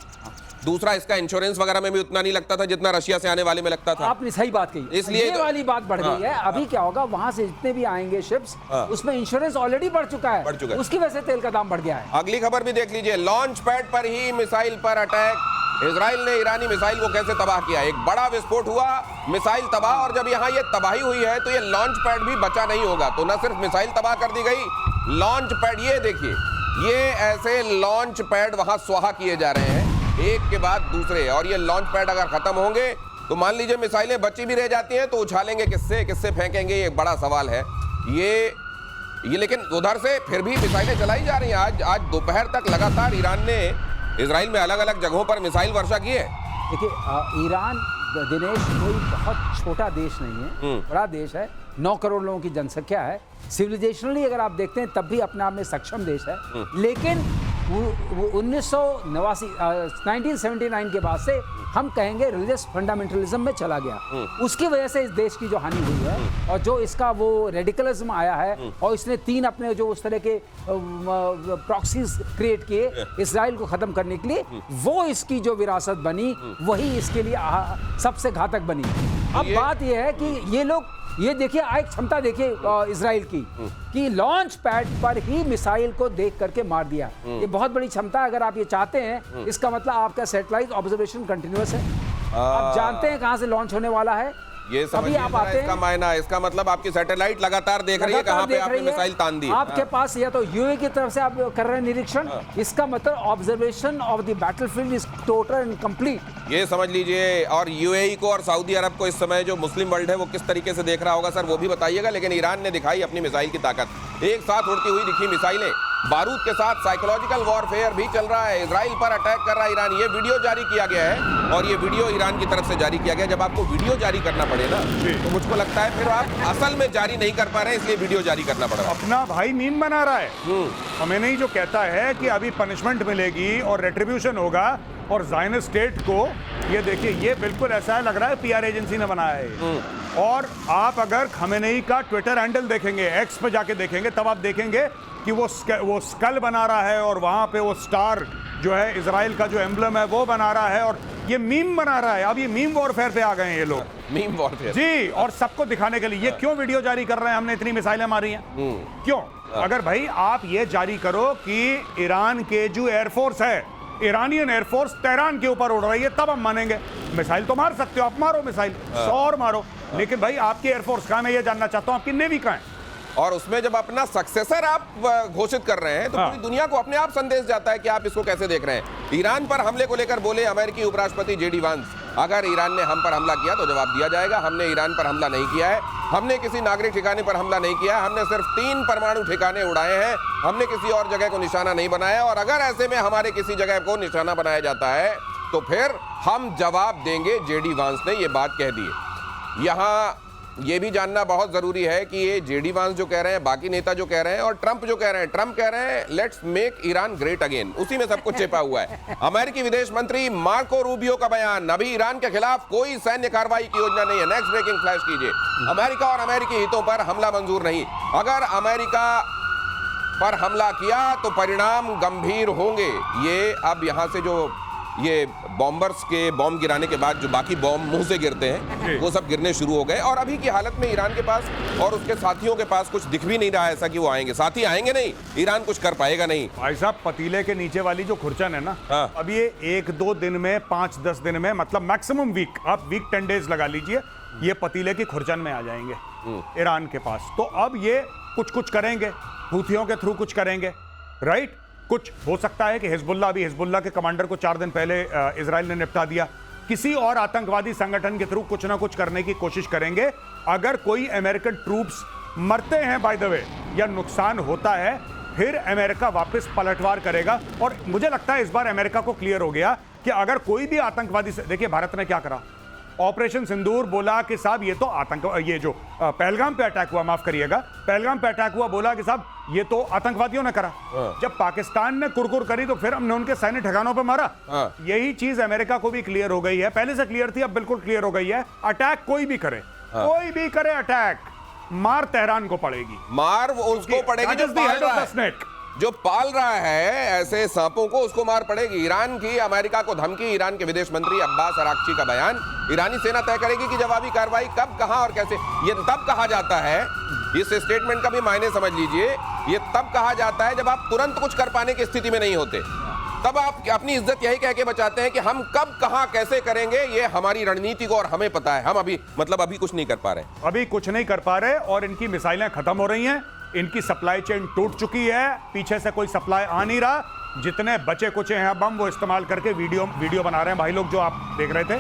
दूसरा इसका इंश्योरेंस वगैरह में भी उतना नहीं लगता था जितना रशिया से आने वाले में लगता था। आपने सही बात कही, इसलिए ये वाली बात बढ़ गई है। अभी क्या होगा, वहां से जितने भी आएंगे शिप्स, उसमें इंश्योरेंस ऑलरेडी बढ़ चुका है, उसकी वजह से तेल का दाम बढ़ गया है। अगली खबर भी देख लीजिए, लॉन्च पैड पर ही मिसाइल पर अटैक। इजराइल ने ईरानी मिसाइल को कैसे तबाह किया। एक बड़ा विस्फोट हुआ, मिसाइल तबाह, और जब यहाँ ये तबाही हुई है तो ये लॉन्च पैड भी बचा नहीं होगा। तो न सिर्फ मिसाइल तबाह कर दी गई, लॉन्च पैड, ये देखिए, ये ऐसे लॉन्च पैड वहां स्वाहा किए जा रहे हैं एक के बाद दूसरे। और ये लॉन्च पैड अगर खत्म होंगे तो मान लीजिए मिसाइलें बची भी रह जाती हैं तो उछालेंगे किससे फेंकेंगे, ये बड़ा सवाल है। ये लेकिन उधर से फिर भी मिसाइलें चलाई जा रही हैं। आज दोपहर तक लगातार ईरान ने इजराइल में अलग अलग जगहों पर मिसाइल वर्षा की है। देखिए ईरान दिनेश कोई बहुत छोटा देश नहीं है, बड़ा देश है, 9 करोड़ लोगों की जनसंख्या है। सिविलाइजेशनली अगर आप देखते हैं तब भी अपने आप में सक्षम देश है, लेकिन 1979 के बाद से हम कहेंगे रिलीजियस फंडामेंटलिज्म में चला गया। उसकी वजह से इस देश की जो हानि हुई है, और जो इसका वो रेडिकलिज्म आया है, और इसने 3 अपने जो उस तरह के प्रॉक्सीज क्रिएट किए इजराइल को खत्म करने के लिए, वो इसकी जो विरासत बनी वही इसके लिए सबसे घातक बनी। अब बात यह है कि ये लोग, ये देखिए एक क्षमता देखिए इजराइल की, कि लॉन्च पैड पर ही मिसाइल को देख करके मार दिया। ये बहुत बड़ी क्षमता है। अगर आप ये चाहते हैं, इसका मतलब आपका सैटेलाइट ऑब्जर्वेशन कंटिन्यूअस है, आप जानते हैं कहां से लॉन्च होने वाला है। ये समझ आप आते हैं, इसका मतलब आपकी सैटेलाइट लगातार देख रही है कहां पे आपने मिसाइल तान दी। आपके पास या तो यूए की तरफ से आप कर रहे हैं निरीक्षण, इसका मतलब observation of the battlefield is total and complete. ये समझ लीजिए। और यूएई को और सऊदी अरब को इस समय जो मुस्लिम वर्ल्ड है वो किस तरीके से देख रहा होगा सर, वो भी बताइएगा। लेकिन ईरान ने दिखाई अपनी मिसाइल की ताकत, एक साथ उड़ती हुई दिखी मिसाइलें, बारूद के साथ साइकोलॉजिकल वॉरफेयर भी चल रहा है। इजराइल पर अटैक कर रहा है ईरान, ये वीडियो जारी किया गया है, और ये वीडियो ईरान की तरफ से जारी किया गया। जब आपको वीडियो जारी करना पड़े ना, तो मुझको लगता है फिर आप असल में जारी नहीं कर पा रहे हैं, इसलिए वीडियो जारी करना पड़ रहा है। अपना भाई मीम बना रहा है। हमें नहीं जो कहता है कि अभी पनिशमेंट मिलेगी और रेट्रिब्यूशन होगा, और ज़ायनिस्ट स्टेट को, ये देखिए, ये बिल्कुल ऐसा लग रहा है पीआर एजेंसी ने बनाया है। और आप अगर खमेनेई का ट्विटर हैंडल देखेंगे, एक्स पे जाके देखेंगे, तब आप देखेंगे कि वो स्कल बना रहा है, और वहां पे वो स्टार जो है इजराइल का जो एम्ब्लम है वो बना रहा है, और ये मीम बना रहा है। अब ये मीम वॉरफेयर पे आ गए हैं ये लोग, मीम वॉरफेयर जी। और सबको दिखाने के लिए ये क्यों वीडियो जारी कर रहे हैं, हमने इतनी मिसाइलें मारी हैं, क्यों? अगर भाई आप ये जारी करो कि ईरान के जो एयरफोर्स है, ईरानियन एयरफोर्स तेहरान के ऊपर उड़ रही है, तब हम मानेंगे। मिसाइल तो मार सकते हो आप, मारो मिसाइल 100 और मारो, लेकिन भाई आपकी एयरफोर्स कहां है, मैं ये जानना चाहता हूं, आपकी नेवी कहां है? और उसमें जब अपना सक्सेसर आप घोषित कर रहे हैं तो पूरी दुनिया को अपने आप संदेश जाता है कि आप इसको कैसे देख रहे हैं। ईरान पर हमले को लेकर बोले अमेरिकी उपराष्ट्रपति जेडी वांस, अगर ईरान ने हम पर हमला किया तो जवाब दिया जाएगा। हमने ईरान पर हमला नहीं किया है, हमने किसी नागरिक ठिकाने पर हमला नहीं किया है, हमने सिर्फ 3 परमाणु ठिकाने उड़ाए हैं, हमने किसी और जगह को निशाना नहीं बनाया। और अगर ऐसे में हमारे किसी जगह को निशाना बनाया जाता है तो फिर हम जवाब देंगे, जेडी वांस ने ये बात कह दी है। यहाँ ये भी जानना बहुत जरूरी है कि ये जेडी वांस जो कह रहे हैं, बाकी नेता जो कह रहे हैं और ट्रंप जो कह रहे हैं, ट्रंप कह रहे हैं let's make Iran great again, उसी में सब कुछ छिपा हुआ है। अमेरिकी विदेश मंत्री मार्को रूबियो का बयान, अभी ईरान के खिलाफ कोई सैन्य कार्रवाई की योजना नहीं है। नेक्स्ट ब्रेकिंग फ्लैश कीजिए। अमेरिका और अमेरिकी हितों पर हमला मंजूर नहीं, अगर अमेरिका पर हमला किया तो परिणाम गंभीर होंगे। ये अब यहां से जो ये बॉम्बर्स के बॉम्ब गिराने के बाद जो बाकी बॉम्ब मुंह से गिरते हैं वो सब गिरने शुरू हो गए, और अभी की हालत में ईरान के पास और उसके साथियों के पास कुछ दिख भी नहीं रहा है ऐसा कि वो आएंगे। साथी आएंगे नहीं, ईरान कुछ कर पाएगा नहीं। भाई साहब, पतीले के नीचे वाली जो खुरचन है ना, हाँ। अब ये 1-2 दिन में, 5-10 दिन में, मतलब मैक्सिमम वीक, आप वीक 10 डेज लगा लीजिए, ये पतीले की खुरचन में आ जाएंगे ईरान के पास। तो अब ये कुछ करेंगे, हूथियों के थ्रू कुछ करेंगे, राइट? कुछ हो सकता है कि हिजबुल्लाह, भी हिजबुल्लाह के कमांडर को 4 दिन पहले इजराइल ने निपटा दिया, किसी और आतंकवादी संगठन के थ्रू कुछ ना कुछ करने की कोशिश करेंगे। अगर कोई अमेरिकन ट्रूप्स मरते हैं बाय द वे या नुकसान होता है, फिर अमेरिका वापस पलटवार करेगा। और मुझे लगता है इस बार अमेरिका को क्लियर हो गया कि अगर कोई भी आतंकवादी, देखिए भारत ने क्या करा, ऑपरेशन सिंदूर बोला कि साहब ये तो ये जो पहलगाम पे अटैक हुआ, माफ करिएगा, पहलगाम पे अटैक हुआ, बोला कि साहब ये तो आतंकवादियों ने करा। जब पाकिस्तान ने कुरकुर करी तो फिर हमने उनके सैन्य ठिकानों पे मारा। यही चीज अमेरिका को भी क्लियर हो गई है, पहले से क्लियर थी, अब बिल्कुल क्लियर हो गई है। अटैक कोई भी करे, कोई भी करे अटैक, मार तेहरान को पड़ेगी, मार उसको पड़ेगी जो पाल रहा है ऐसे सांपों को, उसको मार पड़ेगी। ईरान की अमेरिका को धमकी, ईरान के विदेश मंत्री अब्बास अराक्ची का बयान, ईरानी सेना तय करेगी कि जवाबी कार्रवाई कब, कहां और कैसे। ये तब कहा जाता है, इस स्टेटमेंट का भी मायने समझ लीजिए, ये तब कहा जाता है जब आप तुरंत कुछ कर पाने की स्थिति में नहीं होते, तब आप अपनी इज्जत यही कह के बचाते हैं कि हम कब, कहां, कैसे करेंगे, ये हमारी रणनीति को और हमें पता है। हम अभी अभी कुछ नहीं कर पा रहे, अभी कुछ नहीं कर पा रहे, और इनकी मिसाइलें खत्म हो रही हैं, इनकी सप्लाई चेन टूट चुकी है, पीछे से कोई सप्लाई आ नहीं रहा। जितने बचे कुचे हैं बम वो इस्तेमाल करके वीडियो बना रहे हैं भाई लोग, जो आप देख रहे थे।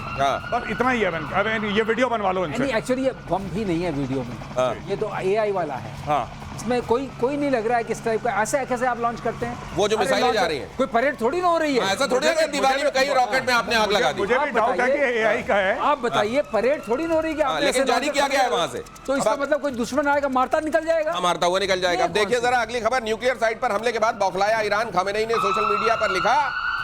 और इतना ही है, ये वीडियो बनवा लो इनसे। एक्चुअली ये बम भी नहीं है वीडियो में, ये तो AI वाला है। हाँ, इसमें कोई नहीं लग रहा है किस टाइप का। ऐसे कैसे आप लॉन्च करते हैं? वो जो मिसाइलें जा रही हैं, कोई परेड थोड़ी ना हो रही है। ऐसा थोड़ी है दिवाली में कई रॉकेट में आपने आग लगा दी। मुझे भी डाउट है कि AI का है। आप बताइए, परेड थोड़ी ना हो रही है, लेकिन जारी किया गया है वहां से, तो इसका मतलब कोई दुश्मन आएगा मारता निकल जाएगा, मारता हुआ निकल जाएगा। अब देखिए जरा अगली खबर, न्यूक्लियर साइट पर हमले के बाद बौखलाया ईरान, खामेनेई ने सोशल मीडिया पर लिखा,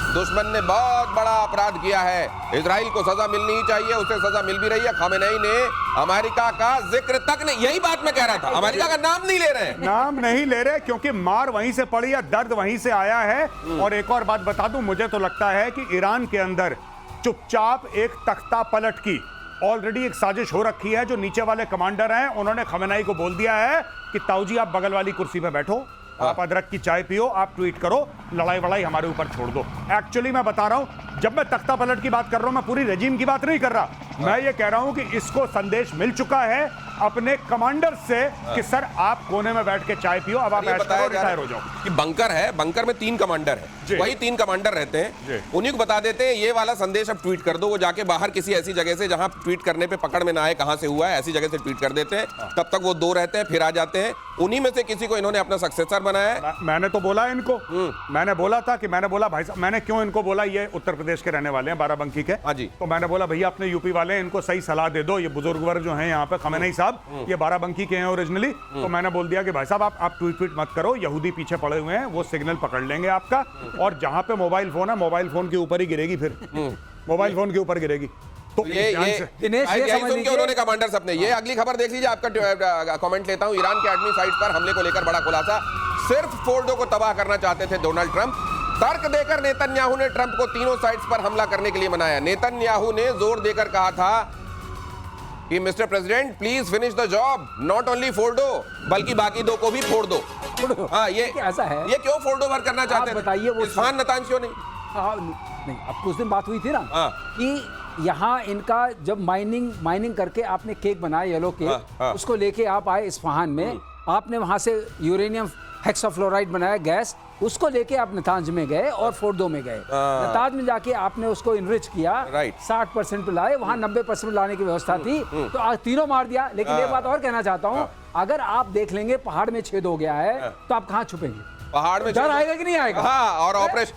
दुश्मन ने बहुत बड़ा अपराध किया है, इजराइल को सजा मिलनी ही चाहिए, उसे सजा मिल भी रही है। खामेनेई ने अमेरिका का जिक्र तक नहीं, यही बात मैं कह रहा था, अमेरिका का नाम नहीं ले रहे हैं, नाम नहीं ले रहे, क्योंकि मार वहीं से पड़ी है, दर्द वहीं से आया है। और एक और बात बता दूं, मुझे तो लगता है कि ईरान के अंदर चुपचाप एक तख्ता पलट की ऑलरेडी एक साजिश हो रखी है। जो नीचे वाले कमांडर हैं, उन्होंने खामेनेई को बोल दिया है कि ताऊजी आप बगल वाली कुर्सी पे बैठो, आप अदरक की चाय पियो, आप ट्वीट करो, लड़ाई वड़ाई हमारे ऊपर छोड़ दो। एक्चुअली मैं बता रहा हूं, जब मैं तख्ता पलट की बात कर रहा हूं, मैं पूरी रेजिम की बात नहीं कर रहा, मैं ये कह रहा हूं कि इसको संदेश मिल चुका है अपने कमांडर से कि सर आप कोने में बैठ के चाय पियो, अब आप रिटायर हो जाओ। कि बंकर है, बंकर में 3 कमांडर है, वही 3 कमांडर रहते हैं, उन्हीं को बता देते हैं ये वाला संदेश अब ट्वीट कर दो। वो जाके बाहर किसी ऐसी जगह से जहां ट्वीट करने पे पकड़ में ना आए कहां से हुआ है, ऐसी जगह से ट्वीट कर देते हैं। तब तक वो 2 रहते हैं, फिर आ जाते हैं। उन्हीं में से किसी को इन्होंने अपना सक्सेसर बनाया है। मैंने तो बोला इनको, मैंने बोला था कि मैंने बोला भाई साहब, मैंने क्यों इनको बोला, ये उत्तर प्रदेश के रहने वाले हैं, बाराबंकी के। हाँ जी। तो मैंने बोला भैया अपने यूपी वाले इनको सही सलाह दे दो, ये बुजुर्ग वर्ग जो हैं यहाँ पे, खामेनेई साहब ये बाराबंकी के हैं ओरिजिनली। तो मैंने बोल दिया कि भाई साहब आप ट्वीट मत करो, यहूदी पीछे पड़े हुए हैं, वो सिग्नल पकड़ लेंगे आपका, और जहां पे मोबाइल फोन है, मोबाइल फोन के ऊपर ही गिरेगी, फिर मोबाइल फोन के ऊपर गिरेगी। तो ये उन्होंने कमांडर्स अपने। ये अगली खबर देख लीजिए, आपका कमेंट लेता हूं। ईरान के एटमी साइट पर हमले को लेकर बड़ा खुलासा, सिर्फ फोर्डो को तबाह करना चाहते थे डोनाल्ड ट्रंप, तर्क देकर नेतन्याहू ने ट्रंप को तीनों साइड्स पर हमला करने के लिए मनाया। नेतन्याहू ने जोर देकर कहा था कि mister president please finish the job, not only Fordow बल्कि बाकी दो को भी फोड़ दो। हाँ, ये ऐसा है, ये क्यों फोर्ड ओवर करना चाहते हैं? बताइए वो इस्फहान नतांज क्यों नहीं? हाँ, नहीं, अब कुछ दिन बात हुई थी ना कि यहाँ इनका जब माइनिंग करके आपने केक बनाया, येलो केक, उसको लेके आप आए इस्फहान में, आपने वहां से यूरेनियम हेक्साफ्लोराइड बनाया गैस, उसको लेके आप नतांज में गए और फोर्डो में गए। नतांज में जाके आपने उसको इनरिच किया, 60% पे लाए, वहां 90% लाने की व्यवस्था थी, तो आज तीनों मार दिया। लेकिन एक बात और कहना चाहता हूँ, अगर आप देख लेंगे पहाड़ में छेद हो गया है तो आप कहाँ छुपेंगे? पहाड़ में डर आएगा कि नहीं आएगा? हाँ, और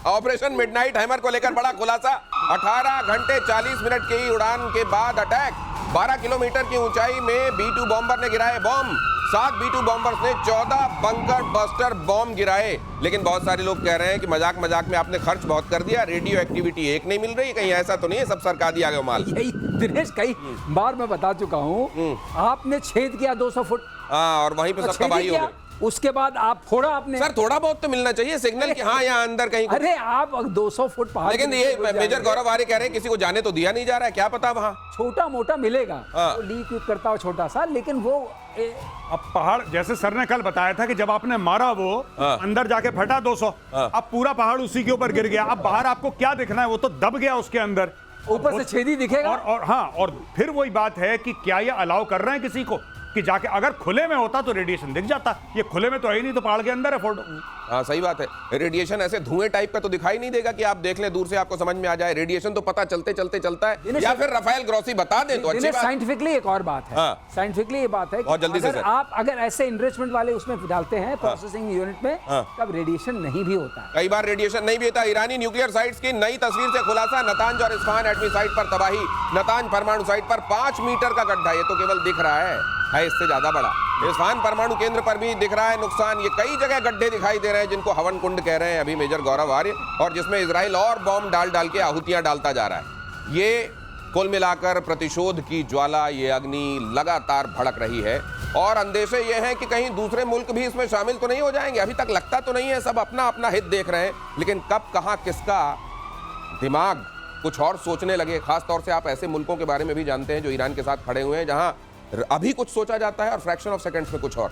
ऑपरेशन मिडनाइट हैमर को लेकर बड़ा खुलासा। 18 घंटे 40 मिनट की उड़ान के बाद अटैक। 12 किलोमीटर की ऊंचाई में B-2 बॉम्बर ने गिराए बॉम्ब। 7 B-2 बॉम्बर्स ने 14 बंकर बस्टर बॉम्ब गिराए। लेकिन बहुत सारे लोग कह रहे हैं कि मजाक मजाक में आपने खर्च बहुत कर दिया, रेडियो एक्टिविटी एक नहीं मिल रही। कहीं ऐसा तो नहीं है सब सरका दिया गया माल? यही दिनेश कई बार मैं बता चुका हूँ, आपने छेद किया 200 फुट, हाँ, और वहीं पे सब तबाही हो गई। उसके बाद आप फोड़ा आपने। सर थोड़ा बहुत तो मिलना चाहिए सिग्नल कि हाँ यहाँ अंदर कहीं। अरे आप 200 फुट पहाड़, लेकिन ये मेजर गौरव आर्य कह रहे हैं किसी को जाने तो दिया नहीं जा रहा है, क्या पता वहाँ छोटा मोटा मिलेगा, हाँ। वो लीक करता हो छोटा सा, लेकिन वो अब पहाड़ जैसे सर ने कल बताया था कि जब आपने मारा वो अंदर जाके फटा 200, अब पूरा पहाड़ उसी के ऊपर गिर गया। अब बाहर आपको क्या दिखना है? वो तो दब गया उसके अंदर, ऊपर से छेदी दिखेगा। और हाँ, और फिर वही बात है कि क्या ये अलाउ कर रहे हैं किसी को कि जाके, अगर खुले में होता तो रेडिएशन दिख जाता, ये खुले में तो है ही नहीं, तो पहाड़ के अंदर है फोर्डो। हाँ, सही बात है। रेडिएशन ऐसे धुएं टाइप का तो दिखाई नहीं देगा कि आप देख लें दूर से आपको समझ में आ जाए। रेडिएशन तो पता चलते चलते चलता है, या फिर राफेल ग्रॉसी बता दें तो अच्छी बात। साइंटिफिकली एक और बात है, साइंटिफिकली ये बात है बहुत जल्दी से आप अगर ऐसे इनरिचमेंट वाले उसमें डालते हैं प्रोसेसिंग यूनिट में, तब रेडिएशन नहीं भी होता है। कई बार रेडिएशन नहीं भी होता। ईरानी न्यूक्लियर साइट्स की नई तस्वीर से खुलासा। नतांज और इस्फहान एटमी साइट पर तबाही। नतांज परमाणु साइट पर 5 मीटर का गड्ढा, ये तो केवल दिख रहा है इससे ज्यादा बड़ा। इस्फहान परमाणु केंद्र पर भी दिख रहा है नुकसान। ये कई जगह गड्ढे दिखाई दे रहे हैं जिनको हवन कुंड कह रहे हैं अभी मेजर गौरव आर्य, और जिसमें इजराइल और बॉम्ब डाल के आहुतियां डालता जा रहा है। ये कुल मिलाकर प्रतिशोध की ज्वाला, ये अग्नि लगातार भड़क रही है, और अंदेशे ये हैं कि कहीं दूसरे मुल्क भी इसमें शामिल तो नहीं हो जाएंगे। अभी तक लगता तो नहीं है, सब अपना अपना हित देख रहे हैं, लेकिन कब कहां किसका दिमाग कुछ और सोचने लगे। खासतौर से आप ऐसे मुल्कों के बारे में भी जानते हैं जो ईरान के साथ खड़े हुए हैं, जहां अभी कुछ सोचा जाता है और फ्रैक्शन ऑफ सेकंड्स में कुछ और।